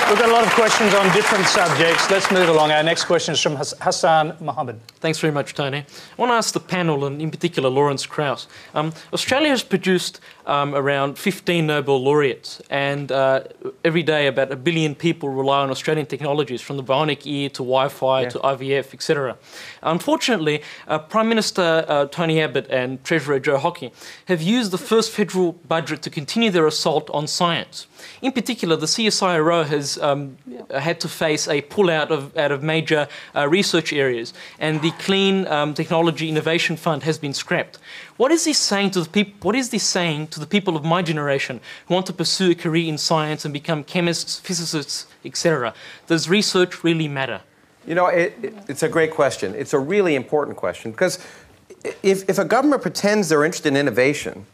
We've got a lot of questions on different subjects. Let's move along. Our next question is from Hassan Mohammed. Thanks very much, Tony. I want to ask the panel, and in particular Lawrence Krauss. Australia has produced around 15 Nobel laureates, and every day about 1 billion people rely on Australian technologies, from the bionic ear to Wi-Fi to IVF, etc. Unfortunately, Prime Minister Tony Abbott and Treasurer Joe Hockey have used the first federal budget to continue their assault on science. In particular, the CSIRO has had to face a pull-out out of major research areas, and the Clean Technology Innovation Fund has been scrapped. What is this saying to the people? What is this saying to the people of my generation who want to pursue a career in science and become chemists, physicists, etc.? Does research really matter? You know, it's a great question. It's a really important question, because if a government pretends they're interested in innovation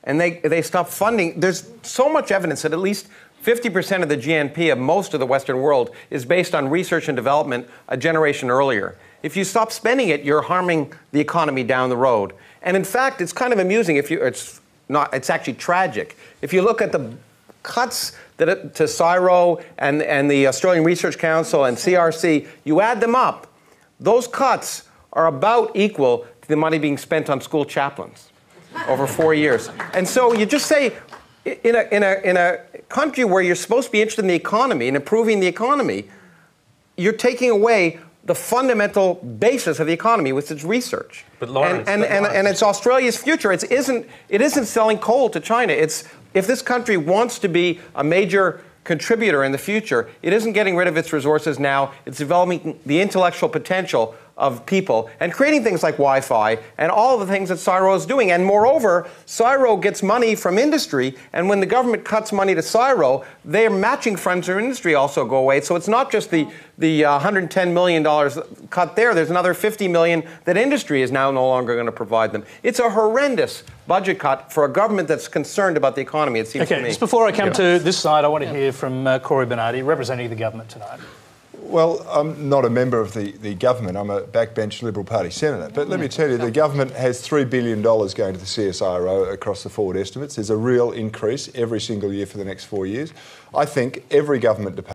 and they stop funding, there's so much evidence that at least 50% of the GNP of most of the Western world is based on research and development a generation earlier. If you stop spending it, you're harming the economy down the road. And in fact, it's kind of amusing. It's actually tragic. If you look at the cuts to CSIRO and the Australian Research Council and CRC, you add them up, those cuts are about equal to the money being spent on school chaplains over 4 years. And so you just say, in a country where you're supposed to be interested in the economy and improving the economy, you're taking away the fundamental basis of the economy, which is research. But Lawrence, and it's Australia's future. It isn't selling coal to China. If this country wants to be a major contributor in the future, it isn't getting rid of its resources now. It's developing the intellectual potential of people and creating things like Wi-Fi and all of the things that CSIRO is doing. And moreover, CSIRO gets money from industry, and when the government cuts money to CSIRO, their matching funds for industry also go away. So it's not just the $110 million cut there. There's another $50 million that industry is now no longer going to provide them. It's a horrendous budget cut for a government that's concerned about the economy, it seems to me. Okay, just before I come to this side, I want to hear from Corey Bernardi, representing the government tonight. Well, I'm not a member of the government. I'm a backbench Liberal Party senator. But let me tell you, the government has $3 billion going to the CSIRO across the forward estimates. There's a real increase every single year for the next 4 years. I think every government department